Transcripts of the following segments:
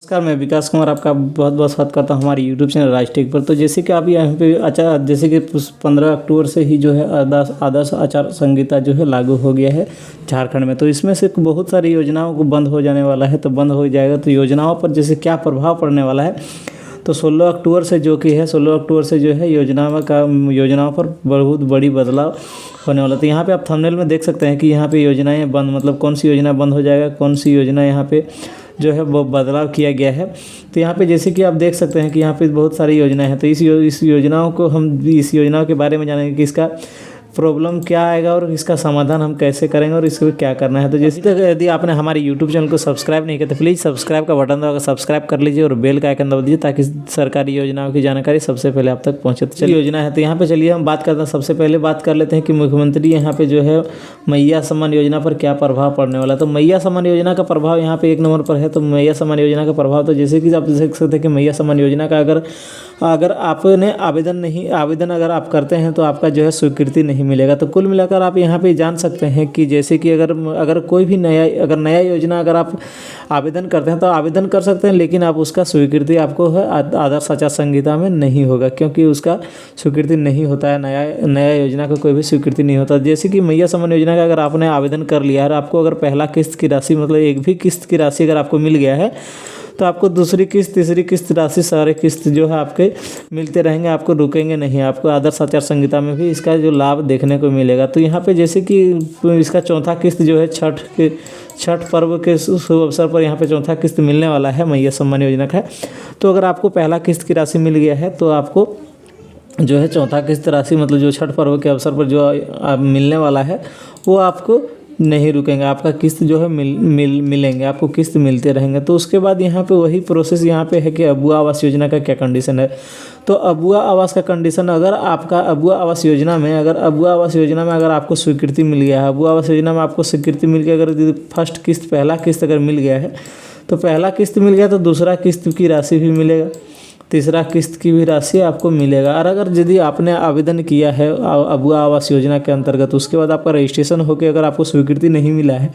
नमस्कार, मैं विकास कुमार आपका बहुत बहुत स्वागत करता हूं हमारे यूट्यूब चैनल राजटेक पर। तो जैसे कि आप यहाँ पे जैसे कि 15 अक्टूबर से ही जो है आदर्श आचार संहिता जो है लागू हो गया है झारखंड में। तो इसमें से बहुत सारी योजनाओं को बंद हो जाने वाला है, तो बंद हो जाएगा। तो योजनाओं पर जैसे क्या प्रभाव पड़ने वाला है, तो 16 अक्टूबर से जो है योजनाओं पर बहुत बड़ी बदलाव होने वाला। तो यहाँ पे आप थंबनेल में देख सकते हैं कि यहाँ पे योजनाएं बंद, मतलब कौन सी योजना बंद हो जाएगा, कौन सी योजना यहाँ पे जो है वो बदलाव किया गया है। तो यहाँ पे जैसे कि आप देख सकते हैं कि यहाँ पे बहुत सारी योजनाएं हैं। तो इस योजनाओं के बारे में जानेंगे कि इसका प्रॉब्लम क्या आएगा और इसका समाधान हम कैसे करेंगे और इसको क्या करना है। तो जैसे तक यदि आपने हमारे यूट्यूब चैनल को सब्सक्राइब नहीं किया तो प्लीज़ सब्सक्राइब का बटन दबाकर सब्सक्राइब कर लीजिए और बेल का आइकन दबा दीजिए ताकि सरकारी योजनाओं की जानकारी सबसे पहले आप तक पहुँचे। तो चलिए योजना है, तो यहाँ पे चलिए हम बात करते हैं। सबसे पहले बात कर लेते हैं कि मुख्यमंत्री यहाँ पे जो है मैया सम्मान योजना पर क्या प्रभाव पड़ने वाला है। तो मैया सम्मान योजना का प्रभाव यहाँ पे 1 नंबर पर है। तो मैया सम्मान योजना का प्रभाव, तो जैसे कि आप देख सकते हैं कि मैया सम्मान योजना का अगर आपने आवेदन अगर आप करते हैं तो आपका जो है स्वीकृति नहीं मिलेगा। तो कुल मिलाकर आप यहाँ पे जान सकते हैं कि जैसे कि अगर कोई भी नया योजना अगर आप आवेदन करते हैं तो आवेदन कर सकते हैं, लेकिन आप उसका स्वीकृति आपको है आदर्श आचार संहिता में नहीं होगा, क्योंकि उसका स्वीकृति नहीं होता है। नया योजना का कोई भी स्वीकृति नहीं होता। जैसे कि मैया सम्मान योजना का अगर आपने आवेदन कर लिया है और आपको अगर पहला किस्त की राशि, मतलब एक भी किस्त की राशि अगर आपको मिल गया है, तो आपको दूसरी किस्त, तीसरी किस्त राशि, सारे किस्त जो है आपके मिलते रहेंगे, आपको रुकेंगे नहीं। आपको आदर्श आचार संहिता में भी इसका जो लाभ देखने को मिलेगा। तो यहाँ पे जैसे कि इसका चौथा किस्त जो है छठ पर्व के शुभ अवसर पर यहाँ पे चौथा किस्त मिलने वाला है मैया सम्मान योजना का। तो अगर आपको पहला किस्त की राशि मिल गया है तो आपको जो है चौथा किस्त राशि, मतलब जो छठ पर्व के अवसर पर जो मिलने वाला है वो आपको नहीं रुकेंगे, आपका किस्त जो है मिलेंगे, आपको किस्त मिलते रहेंगे। तो उसके बाद यहाँ पे वही प्रोसेस यहाँ पे है कि अबुआ आवास योजना का क्या कंडीशन है। तो अबुआ आवास का कंडीशन, अगर आपका अबुआ आवास योजना में अगर आपको स्वीकृति मिल गया है, अबुआ आवास योजना में आपको स्वीकृति मिल गया, अगर फर्स्ट किस्त, पहला किस्त अगर मिल गया है तो पहला किस्त मिल गया तो दूसरा किस्त की राशि भी मिलेगा, तीसरा किस्त की भी राशि आपको मिलेगा। और अगर यदि आपने आवेदन किया है अबुआ आवास योजना के अंतर्गत, उसके बाद आपका रजिस्ट्रेशन होकर अगर आपको स्वीकृति नहीं मिला है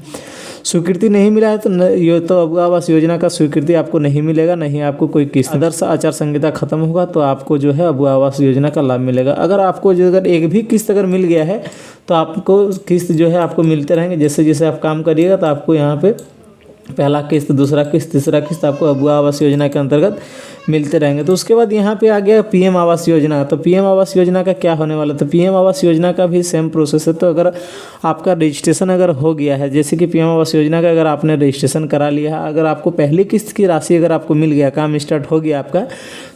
तो अबुआ आवास योजना का स्वीकृति आपको नहीं मिलेगा, नहीं आपको कोई किस्त। आदर्श आचार संहिता खत्म होगा तो आपको जो है अबुआ आवास योजना का लाभ मिलेगा। अगर आपको अगर एक भी किस्त अगर मिल गया है तो आपको किस्त जो है आपको मिलते रहेंगे। जैसे जैसे आप काम करिएगा तो आपको यहाँ पे पहला किस्त, दूसरा किस्त, तीसरा किस्त आपको अबुआ आवास योजना के अंतर्गत मिलते रहेंगे। तो उसके बाद यहाँ पे आ गया पीएम आवास योजना। तो पीएम आवास योजना का क्या होने वाला, तो पीएम आवास योजना का भी सेम प्रोसेस है। तो अगर आपका रजिस्ट्रेशन अगर हो गया है, जैसे कि पीएम आवास योजना का अगर आपने रजिस्ट्रेशन करा लिया है, अगर आपको पहली किस्त की राशि अगर आपको मिल गया, काम स्टार्ट हो गया आपका,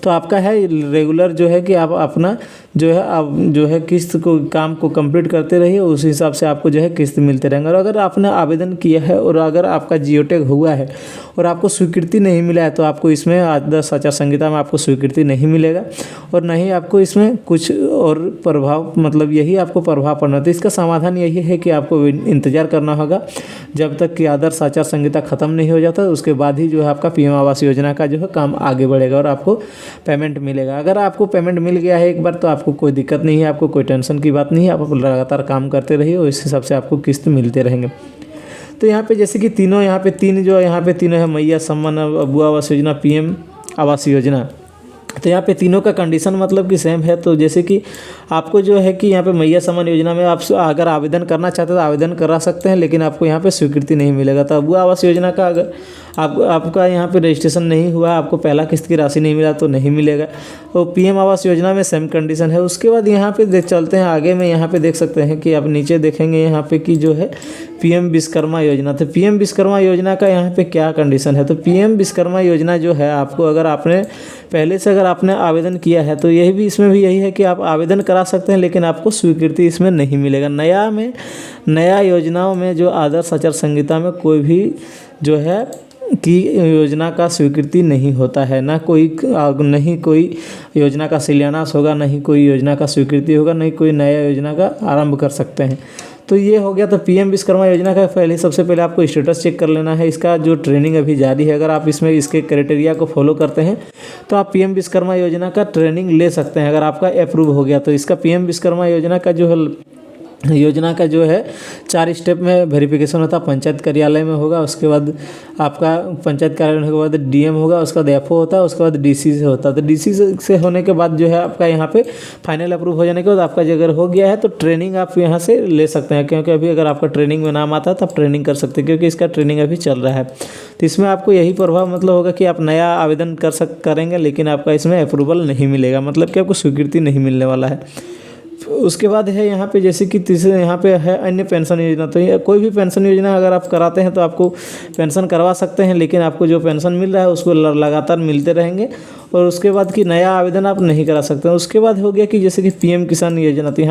तो आपका है रेगुलर जो है कि आप अपना जो है किस्त को, काम को कंप्लीट करते रहिए, उस हिसाब से आपको जो है किस्त मिलते रहेंगे। और अगर आपने आवेदन किया है और अगर आपका जियोटेक हुआ है और आपको स्वीकृति नहीं मिला है तो आपको इसमें आदर्श आचार संहिता में आपको स्वीकृति नहीं मिलेगा और नहीं आपको इसमें कुछ और प्रभाव, मतलब यही आपको प्रभाव पड़ना। तो इसका समाधान यही है कि आपको इंतज़ार करना होगा जब तक कि आदर्श आचार संहिता खत्म नहीं हो जाता, उसके बाद ही जो है आपका पीएम आवास योजना का जो है काम आगे बढ़ेगा और आपको पेमेंट मिलेगा। अगर आपको पेमेंट मिल गया है एक बार तो आपको कोई दिक्कत नहीं है, आपको कोई टेंशन की बात नहीं है, आप लगातार काम करते रहिए और इस हिसाब से आपको किस्त मिलते रहेंगे। तो यहाँ पे जैसे कि तीन है मैया सम्मान, अबुआ आवास योजना, पीएम आवास योजना। तो यहाँ पे तीनों का कंडीशन मतलब कि सेम है। तो जैसे कि आपको जो है कि यहाँ पे मैया सम्मान योजना में आप अगर आवेदन करना चाहते हैं तो आवेदन करा सकते हैं, लेकिन आपको यहाँ पे स्वीकृति नहीं मिलेगा। तो अबुआ आवास योजना का अगर आपका यहाँ पे रजिस्ट्रेशन नहीं हुआ, आपको पहला किस्त की राशि नहीं मिला तो नहीं मिलेगा। तो पीएम आवास योजना में सेम कंडीशन है। उसके बाद यहाँ पे चलते हैं आगे में, यहाँ पे देख सकते हैं कि आप नीचे देखेंगे यहाँ पे कि जो है पीएम विश्वकर्मा योजना। तो पीएम विश्वकर्मा योजना का यहाँ पे क्या कंडीशन है, तो पीएम विश्वकर्मा योजना जो है आपको अगर आपने पहले से अगर आपने आवेदन किया है तो इसमें भी यही है कि आप आवेदन करा सकते हैं, लेकिन आपको स्वीकृति इसमें नहीं मिलेगा। नया योजनाओं में जो आदर्श आचार संहिता में कोई भी जो है कि योजना का स्वीकृति नहीं होता है, नहीं कोई योजना का शिलान्यास होगा, नहीं कोई योजना का स्वीकृति होगा, नहीं कोई नया योजना का आरंभ कर सकते हैं। तो ये हो गया। तो पीएम विश्वकर्मा योजना का सबसे पहले आपको स्टेटस चेक कर लेना है। इसका जो ट्रेनिंग अभी जारी है, अगर आप इसके क्राइटेरिया को फॉलो करते हैं तो आप पीएम विश्वकर्मा योजना का ट्रेनिंग ले सकते हैं। अगर आपका अप्रूव हो गया तो इसका पीएम विश्वकर्मा योजना का जो है योजना का जो है 4 स्टेप में वेरिफिकेशन होता है। पंचायत कार्यालय में होगा, उसके बाद आपका पंचायत कार्यालय होने के बाद डीएम होगा, उसके बाद एफओ होता है, उसके बाद डीसी से होता है। तो डीसी से होने के बाद जो है आपका यहाँ पे फाइनल अप्रूव हो जाने के बाद आपका अगर हो गया है तो ट्रेनिंग आप यहाँ से ले सकते हैं, क्योंकि अभी अगर आपका ट्रेनिंग में नाम आता है तो आप ट्रेनिंग कर सकते हैं, क्योंकि इसका ट्रेनिंग अभी चल रहा है। तो इसमें आपको यही प्रभाव मतलब होगा कि आप नया आवेदन करेंगे, लेकिन आपका इसमें अप्रूवल नहीं मिलेगा, मतलब कि आपको स्वीकृति नहीं मिलने वाला है। उसके बाद है यहाँ पे जैसे कि तीसरे यहाँ पे है अन्य पेंशन योजना। तो ये कोई भी पेंशन योजना अगर आप कराते हैं तो आपको पेंशन करवा सकते हैं, लेकिन आपको जो पेंशन मिल रहा है उसको लगातार मिलते रहेंगे, और उसके बाद कि नया आवेदन आप नहीं करा सकते हैं। उसके बाद हो गया कि जैसे कि पीएम किसान योजना। तो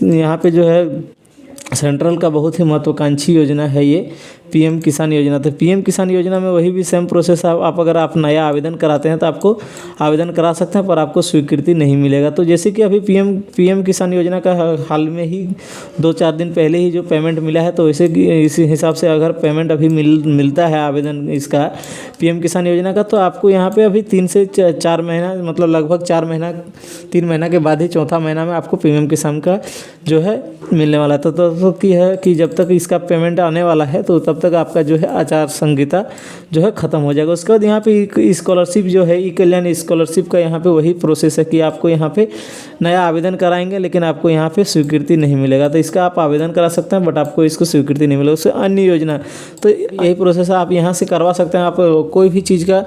यहाँ पे जो है सेंट्रल का बहुत ही महत्वाकांक्षी योजना है ये पीएम किसान योजना। तो पीएम किसान योजना में वही भी सेम प्रोसेस आप अगर आप नया आवेदन कराते हैं तो आपको आवेदन करा सकते हैं, पर आपको स्वीकृति नहीं मिलेगा। तो जैसे कि अभी पीएम किसान योजना का हाल में ही 2-4 दिन पहले ही जो पेमेंट मिला है, तो वैसे इसी हिसाब से अगर पेमेंट अभी मिलता है आवेदन इसका पीएम किसान योजना का, तो आपको यहाँ पर अभी 3 से 4 महीना, मतलब लगभग 3 महीना के बाद ही चौथा महीना में आपको पीएम किसान का जो है मिलने वाला है। तो की है कि जब तक इसका पेमेंट आने वाला है तो तब तक आपका जो है आचार संहिता जो है ख़त्म हो जाएगा। उसके बाद यहाँ पे स्कॉलरशिप जो है, ई कल्याण स्कॉलरशिप का यहाँ पे वही प्रोसेस है कि आपको यहाँ पे नया आवेदन कराएंगे, लेकिन आपको यहाँ पे स्वीकृति नहीं मिलेगा। तो इसका आप आवेदन करा सकते हैं, बट आपको इसको स्वीकृति नहीं मिलेगा। उससे अन्य योजना, तो यही प्रोसेस है, आप यहाँ से करवा सकते हैं। आप कोई भी चीज़ का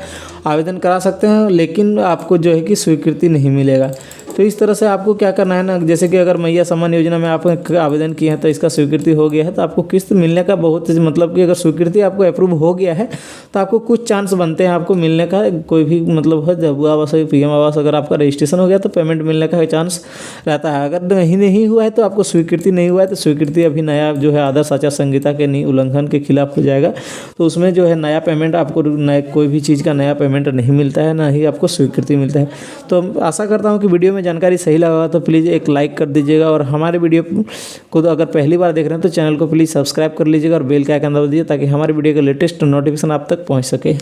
आवेदन करा सकते हैं, लेकिन आपको जो है कि स्वीकृति नहीं मिलेगा। तो इस तरह से आपको क्या करना है ना, जैसे कि अगर मैया सम्मान योजना में आप आवेदन किए हैं तो इसका स्वीकृति हो गया है, तो आपको किस्त मिलने का बहुत, मतलब कि अगर स्वीकृति आपको अप्रूव हो गया है तो आपको कुछ चांस बनते हैं आपको मिलने का। कोई भी मतलब है जब आवास पीएम आवास अगर आपका रजिस्ट्रेशन हो गया तो पेमेंट मिलने का चांस रहता है। अगर नहीं हुआ है तो आपको स्वीकृति नहीं हुआ है तो स्वीकृति अभी नया जो है आदर्श आचार संहिता के उल्लंघन के खिलाफ हो जाएगा। तो उसमें जो है नया पेमेंट आपको कोई भी चीज़ का नया पेमेंट नहीं मिलता है, ना ही आपको स्वीकृति मिलता है। तो आशा करता हूँ कि वीडियो में जानकारी सही लगा तो प्लीज़ एक लाइक कर दीजिएगा, और हमारे वीडियो को तो अगर पहली बार देख रहे हैं तो चैनल को प्लीज़ सब्सक्राइब कर लीजिएगा और बेल का आइकन दबा दीजिए, ताकि हमारे वीडियो का लेटेस्ट नोटिफिकेशन आप तक पहुंच सके।